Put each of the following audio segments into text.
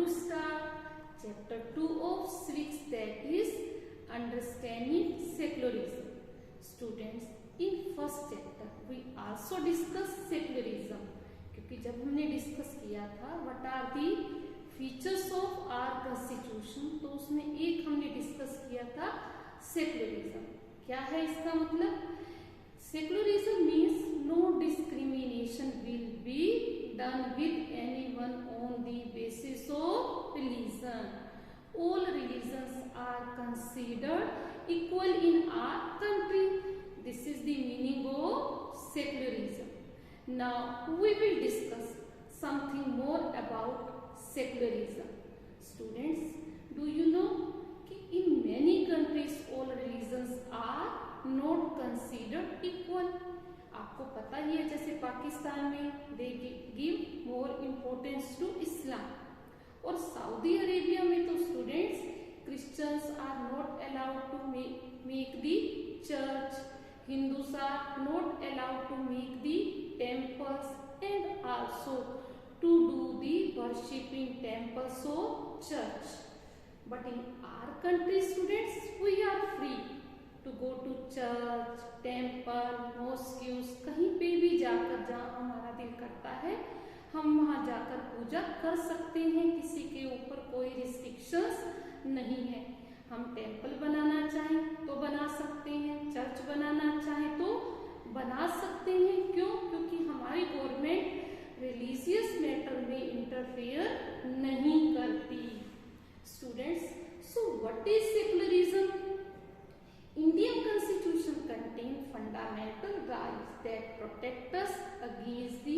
to start chapter 2 of civics, that is understanding secularism. Students, in first chapter we also discuss secularism, क्योंकि जब हमने discuss किया था what are the features of our constitution, तो उसमें एक हमने डिस्कस किया था सेक्युलरिज्म. क्या है इसका मतलब? Secularism means no discrimination will be done with anyone on the basis of religion. All religions are considered equal in our country. This is the meaning of secularism. Now we will discuss something more about secularism. Students, do you know that in many countries all religions are not considered equal? आपको पता ही है, जैसे पाकिस्तान में they give more importance to Islam, और Saudi Arabia में तो students Christians are not allowed to make the church, Hindus are not allowed to make the temples and also to do the worshipping temples of church. But in our country students we are free to go to church, temple, mosques, कहीं पे भी जाकर जहाँ हमारा दिल करता है हम वहाँ जाकर पूजा कर सकते हैं. किसी के ऊपर कोई रिस्ट्रिक्शंस नहीं है. हम टेम्पल बनाना चाहें तो बना सकते हैं, चर्च बनाना चाहें तो बना सकते हैं. क्यों? क्योंकि हमारी गवर्नमेंट रिलीजियस मैटर में इंटरफेयर नहीं करती. Students, so what is secularism? Indian Constitution contains fundamental rights that protect us against the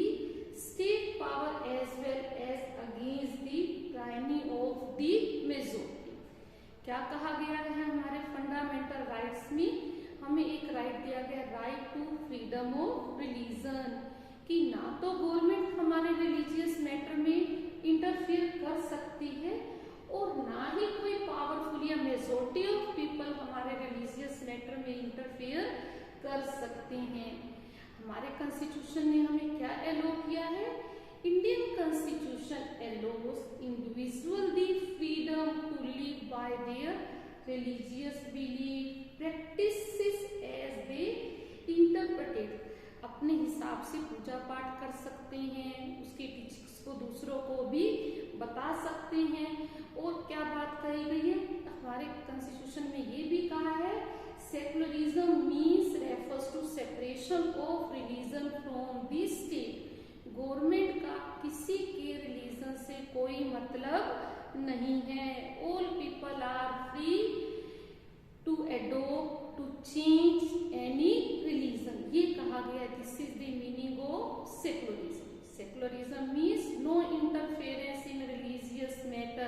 state power as well as against the tyranny of the majority. क्या कहा गया है हमारे फंडामेंटल राइट्स में? हमें एक राइट दिया गया, right to freedom of religion, कि ना तो गवर्नमेंट हमारे रिलीजियस मैटर में इंटरफियर कर सकती है और ना ही कोई पावरफुल या मेजोरिटी ऑफ पीपल हमारे रिलीजियस मैटर में इंटरफेयर कर सकते हैं. हमारे कॉन्स्टिट्यूशन ने हमें क्या एलो किया है? Indian constitution allows individual the freedom to live by their religious belief practices as they interpreted. अपने हिसाब से पूजा पाठ कर सकते हैं, उसके टीचिंग्स को दूसरों को भी बता सकते हैं. और क्या बात कही गई है हमारे कॉन्स्टिट्यूशन में? ये भी कहा है secularism means refers to separation of religion from the state. Government का किसी के रिलीजन से कोई मतलब नहीं है. All people are free to adopt, to change any religion. ये कहा गया. This is the meaning of secularism. Secularism means no interference in religious matter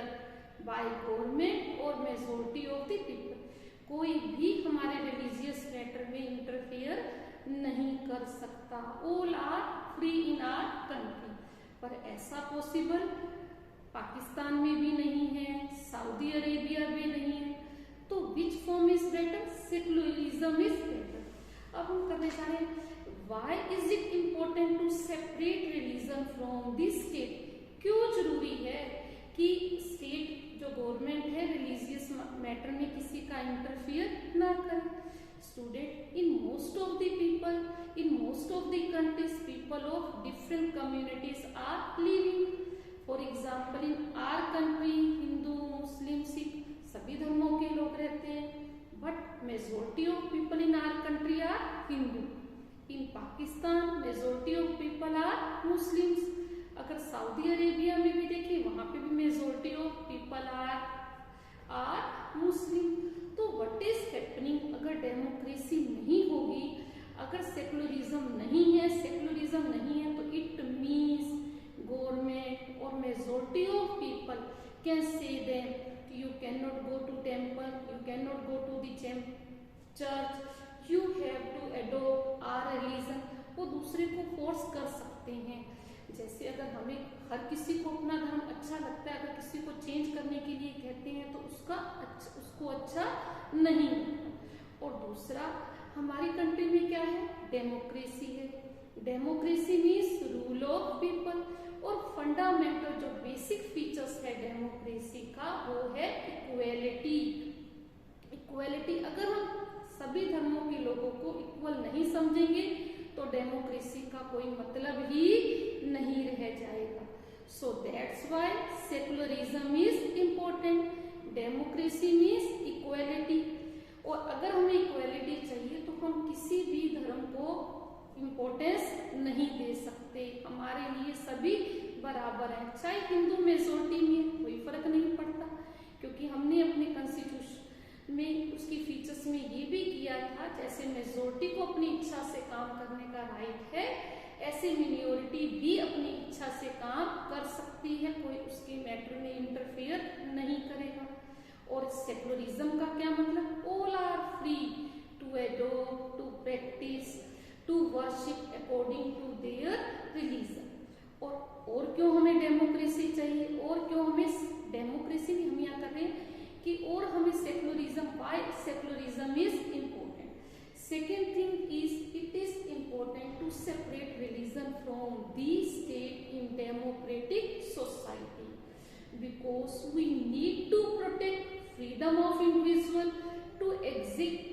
by government or majority of the people. कोई भी हमारे religious matter में interfere नहीं कर सकता. All are free in our country. पर ऐसा possible पाकिस्तान में भी नहीं है, सऊदी अरेबिया में नहीं है. तो which form is better? Secularism is better. अब हम करने जा रहे हैं Why is it important to separate religion from the state? क्यों जरूरी है कि स्टेट जो गवर्नमेंट है रिलीजियस मैटर में किसी का इंटरफियर ना करे? Student, in most of the people, in most of the countries, people of different communities are living. For example in our country Hindu, Muslim, Sikh सभी धर्मों के लोग रहते हैं. But majority of people in our country are Hindu. In Pakistan majority of people are Muslims. अगर Saudi Arabia में भी देखें वहां पे भी majority of people are Muslim. तो व्हाट इज हैपनिंग? अगर डेमोक्रेसी नहीं होगी, अगर सेक्युलरिज्म नहीं है, सेक्युलरिज्म नहीं है, तो इट मीन्स गवर्नमेंट और majority of people can say that you can not go to temple, you can not go to the church, You have to adopt our religion. वो दूसरे को फोर्स कर सकते हैं. जैसे अगर हमें हर किसी को अपना धर्म अच्छा लगता है, अगर किसी को चेंज करने के लिए कहते हैं तो उसको अच्छा नहीं लगता. और दूसरा हमारी कंट्री में क्या है? डेमोक्रेसी है. Democracy means rule of people. और फंडामेंटल जो बेसिक फीचर्स है डेमोक्रेसी का वो है इक्वेलिटी। इक्वेलिटी, अगर हम सभी धर्मों के लोगों को इक्वल नहीं समझेंगे तो डेमोक्रेसी का कोई मतलब ही नहीं रह जाएगा। So that's why secularism is important. Democracy means equality. और अगर हमें इक्वेलिटी चाहिए तो हम किसी भी धर्म को इम्पोर्टेंस नहीं दे सकते। हमारे लिए सभी बराबर हैं, चाहे हिंदू मेजोरिटी में, कोई फर्क नहीं पड़ता। क्योंकि हमने अपने कॉन्स्टिट्यूशन में उसकी फीचर्स में ये भी किया था, जैसे मेजोरिटी को अपनी इच्छा से काम करने का राइट है, ऐसे मिनोरिटी भी अपनी इच्छा से काम कर सकती है, कोई उसके मैटर में इंटरफेयर नहीं करेगा। और सेकुलरिज्म का क्या मतलब? All are free to adopt, to practise, to worship according to their religion. और क्यों हमें डेमोक्रेसी चाहिए, और क्यों हमें डेमोक्रेसी भी हम यहाँ कर रहे हैं कि और हमें secularism, why secularism is important. Second thing is it is important to separate religion from the state in democratic society, because we need to protect freedom of individual to exit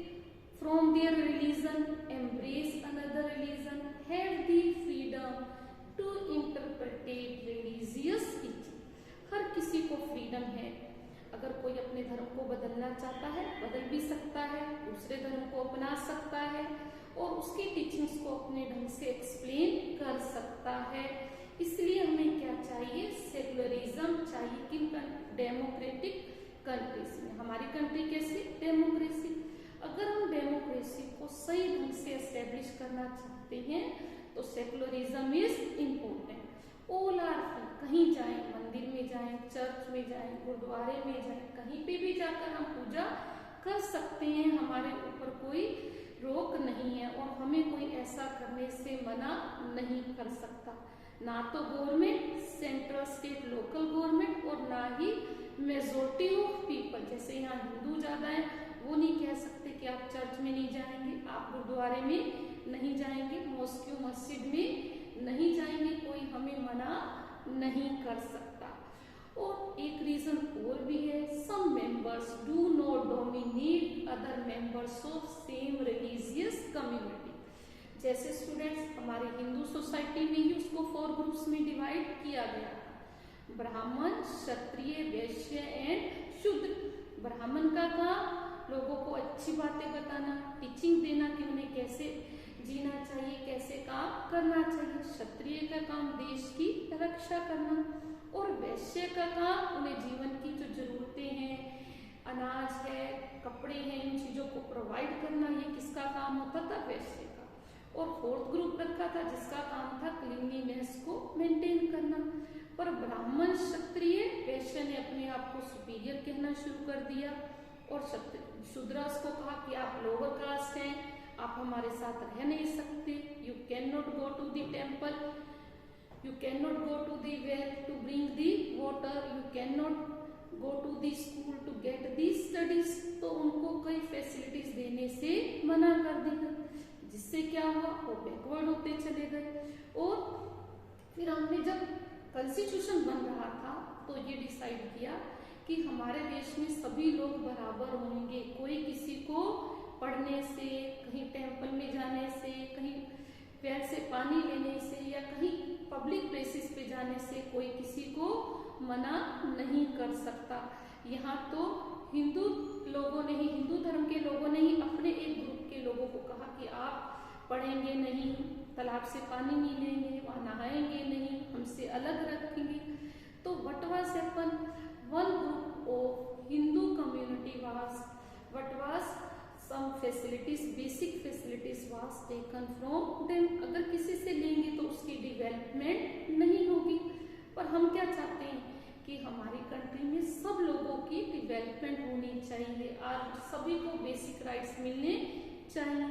from their religion, embrace another religion, have the freedom to interpret religious teaching। हर किसी को freedom है, अगर कोई अपने धर्म को बदलना चाहता है बदल भी सकता है, दूसरे धर्म को अपना सकता है और उसकी टीचिंग्स को अपने ढंग से एक्सप्लेन कर सकता है। इसलिए हमें क्या चाहिए? सेकुलरिज्म चाहिए। किन? डेमोक्रेटिक कंट्रीज में। हमारी कंट्री कैसी? डेमोक्रेसी। अगर हम डेमोक्रेसी को सही ढंग से एस्टेब्लिश करना चाहते हैं तो secularism is important. All are free, कहीं जाएं, मंदिर में जाएं, चर्च में जाएं, गुरुद्वारे में जाएं, कहीं पे भी जाकर हम पूजा कर सकते हैं, हमारे ऊपर कोई रोक नहीं है और हमें कोई ऐसा करने से मना नहीं कर सकता। ना तो government, central, state, local government और ना ही मेजोरिटी ऑफ पीपल। जैसे यहाँ हिंदू ज्यादा है, वो नहीं कह सकते कि आप चर्च में नहीं जाएंगे, आप गुरुद्वारे में नहीं जाएंगे, मॉस्क मस्जिद में नहीं जाएंगे, कोई हमें मना नहीं कर सकता। और एक रीजन और भी है, some members do not dominate other members of same religious community. जैसे स्टूडेंट्स, हमारे हिंदू सोसाइटी में ही उसको 4 ग्रुप्स में डिवाइड किया गया था, ब्राह्मण, क्षत्रिय, वैश्य एंड शूद्र। ब्राह्मण का काम लोगों को अच्छी बातें बताना, टीचिंग देना कि उन्हें कैसे जीना चाहिए, कैसे काम करना चाहिए। क्षत्रिय का काम देश की रक्षा करना और वैश्य का काम उन्हें जीवन की जो जरूरतें हैं, अनाज है, कपड़े हैं, इन चीजों को प्रोवाइड करना। ये किसका काम होता था? वैश्य का। और 4th ग्रुप रखा था जिसका काम था क्लीनलीनेस को मेंटेन करना। पर ब्राह्मण, क्षत्रिय, वैश्य ने अपने आप को सुपीरियर कहना शुरू कर दिया और शूद्रास को कहा कि आप लोअर कास्ट हैं, आप हमारे साथ रह नहीं सकते, you can not go to the temple, you can not go to the well to bring the water, you can not go to the school to get the studies. तो उनको कई फैसिलिटीज देने से मना कर दिया, जिससे क्या हुआ? वो बैकवर्ड होते चले गए। और फिर हमने जब कॉन्स्टिट्यूशन बन रहा था तो ये डिसाइड किया कि हमारे देश में सभी लोग बराबर होंगे, कोई किसी को पढ़ने से, कहीं टेम्पल में जाने से, कहीं वेल से पानी लेने से या कहीं पब्लिक प्लेसेस पे जाने से कोई किसी को मना नहीं कर सकता। यहाँ तो हिंदू लोगों ने ही, हिंदू धर्म के लोगों ने ही अपने एक ग्रुप के लोगों को कहा कि आप पढ़ेंगे नहीं, तालाब से पानी नहीं लेंगे, वहाँ नहाएंगे नहीं, हमसे अलग रखेंगे। तो what was happen? One group of Hindu community was some facilities, basic facilities was taken from them। अगर किसी से लेंगे तो उसकी डेवलपमेंट नहीं होगी। पर हम क्या चाहते हैं कि हमारी कंट्री में सब लोगों की डेवलपमेंट होनी चाहिए और सभी को बेसिक राइट्स मिलने चाहिए।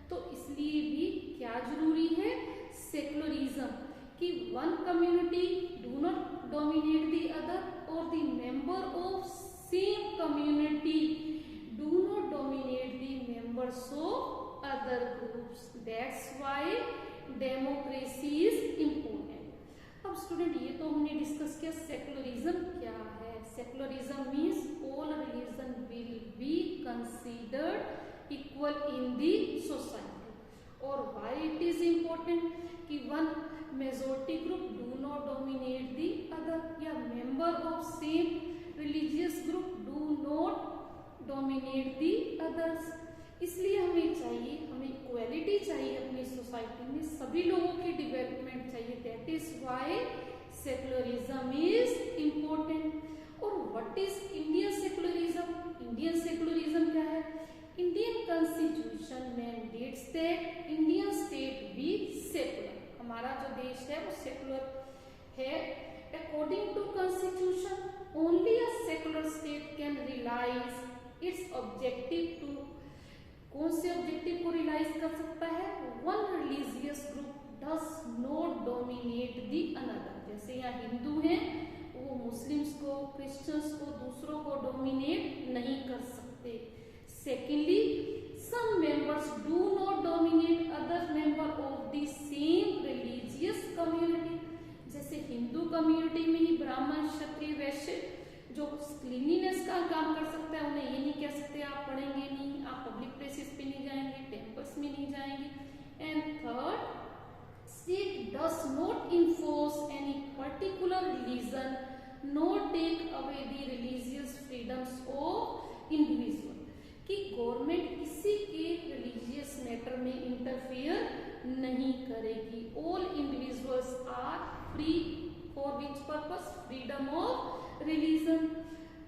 तो इसलिए भी क्या जरूरी है? सेकुलरिज्म, कि one community do not dominate the other और the member of same community do not dominate the members of other groups। That's why democracy is important. अब स्टूडेंट ये तो हमने डिस्कस किया सेक्युलरिज्म क्या है। Secularism means all religion will be considered equal in the society. और why it is important कि one majority group do not dominate the other, या member of same religious group do not dominate the others. इसलिए हमें चाहिए, हमें equality चाहिए अपनी society में, सभी लोगों की डेवलपमेंट चाहिए। That is why secularism is important. और what is Indian secularism? Indian secularism क्या है? Indian constitution mandates that Indian state be secular. हमारा जो देश है वो सेक्युलर है। According to constitution only a secular state can realise its objective to, कौन से ऑब्जेक्टिव को रियलाइज कर सकता है? One religious group does not dominate the another. जैसे यहाँ हिंदू हैं, वो मुस्लिम्स को, क्रिश्चियंस को, दूसरों को डोमिनेट नहीं कर सकते। Secondly, some members do not dominate other member of the same religious community. जैसे हिंदू कम्युनिटी में ही ब्राह्मण, क्षत्रिय, वैश्य जो क्लीनिनेस का काम कर सकता है, उन्हें ये नहीं कह सकते आप पढ़ेंगे नहीं, आप पब्लिक प्लेसेस पे नहीं जाएंगे, टेम्पल्स में नहीं जाएंगे। And third, state does not enforce any particular religion not take away the religious freedoms of individual. कि गवर्नमेंट किसी के रिलीजियस मैटर में इंटरफेयर नहीं करेगी। All individuals are free for which purpose? Freedom of religion.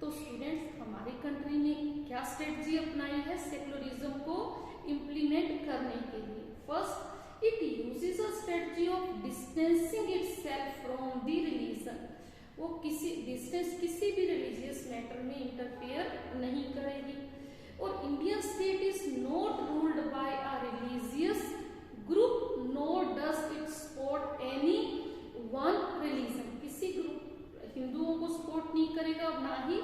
तो students, हमारी country ने क्या स्ट्रेटजी अपनाई है सेक्युलरिज्म को इम्प्लीमेंट करने के लिए? First, it uses a strategy of distancing itself from the religion. वो किसी भी रिलीजियस मैटर में इंटरफेयर नहीं करेगी। और Indian state is not ruled by a religious group, nor does it support any one religion. किसी ग्रुप हिंदुओं को सपोर्ट नहीं करेगा, और ना ही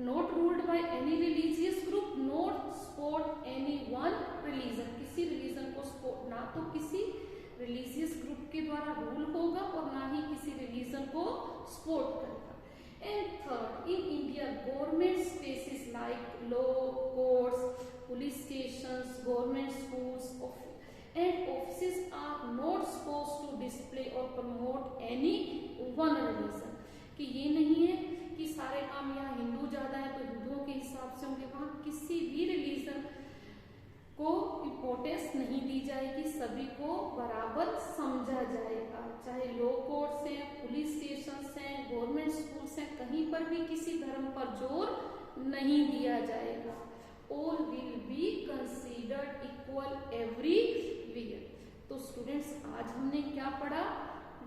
not ruled by any religious group, not support any one religion. किसी रिलीजन को सपोर्ट, ना तो किसी रिलीजियस ग्रुप के द्वारा रूल होगा और ना ही किसी रिलीजन को सपोर्ट करेगा। And third, in India, government spaces like law courts, police stations, government schools, and offices are not supposed to display or promote any one religion. कि ये नहीं है कि सारे काम यहाँ हिंदू ज्यादा है तो हिंदुओं के हिसाब से होंगे, वहाँ किसी भी रिलीजन को इम्पोर्टेंस नहीं दी जाएगी, सभी को बराबर समझा जाएगा। चाहे लॉ कोर्ट्स हैं, पुलिस स्टेशंस हैं, गवर्नमेंट स्कूल्स हैं, कहीं पर भी किसी धर्म पर जोर नहीं दिया जाएगा। All will be considered equal everywhere. तो स्टूडेंट्स, आज हमने क्या पढ़ा?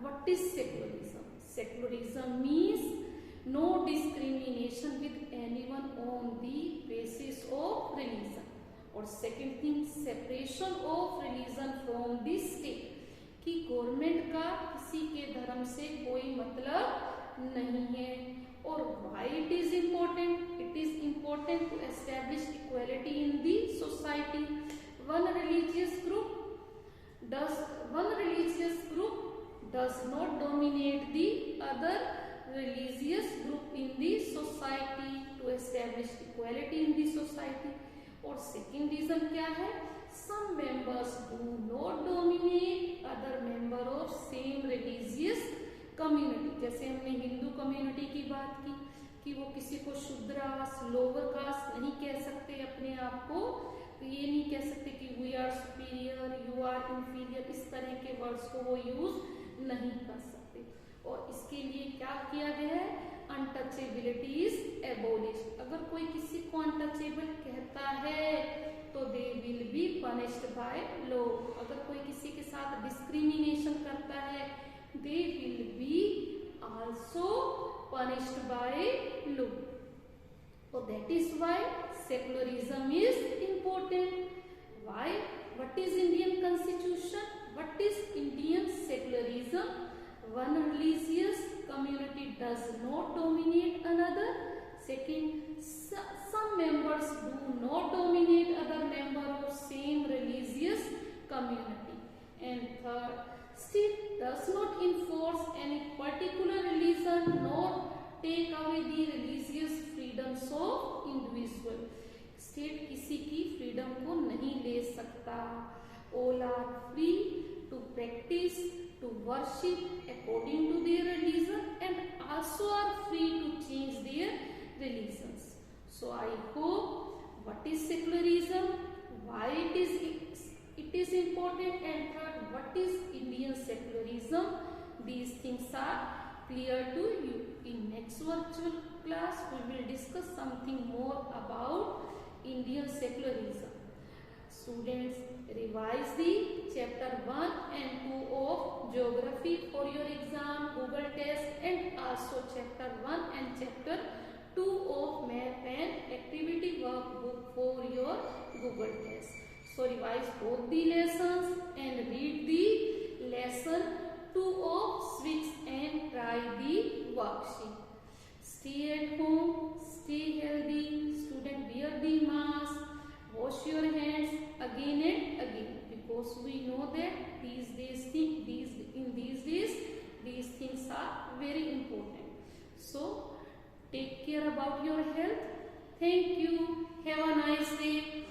What is secularism? Secularism means no discrimination with anyone on the basis of religion. और second thing, separation of religion from the state. कि गवर्नमेंट का किसी के धर्म से कोई मतलब नहीं है। और why it is important? It is important to establish equality in the society. One religious group does not dominate the other religious group in the society to establish equality in the society. और second reason क्या है? Some members do not dominate other member of same religious community. जैसे हमने Hindu community की बात की कि वो किसी को शूद्रास, लोअर कास्ट नहीं कह सकते अपने आप को, तो ये नहीं कह सकते कि we are superior, you are inferior, इस तरह के वर्ड्स को वो यूज नहीं कर सकते। और इसके लिए क्या किया गया है? Untouchability is एबोलिश्ड। अगर कोई किसी को अनटचेबल कहता है तो they will be punished by law. अगर कोई किसी के साथ डिस्क्रिमिनेशन करता है, they will be also punished by law. So that is why secularism is important. Why? What is Indian Constitution? What is Indian secularism? One religious community does not dominate another. Second, some members do not dominate other member of same religious community. And third, state does not enforce any particular religion nor take away the religious freedoms of individual. State किसी की freedom को नहीं ले सकता. All are free to practice, to worship according to their religion and also are free to change their religions. So I hope what is secularism, why it is important, and third, what is Indian secularism. These things are clear to you. In next virtual class we will discuss something more about Indian secularism. Students, revise the chapter 1 and 2 of geography for your exam, Google test, and also chapter 1 and chapter 2 of math and activity workbook for your Google test. So revise both the lessons and read the lesson 2 of civics and try the worksheet. Stay at home, stay healthy. Student, wear the mask, wash your hands again and again, because we know that these days these things are very important. So take care about your health. Thank you. Have a nice day.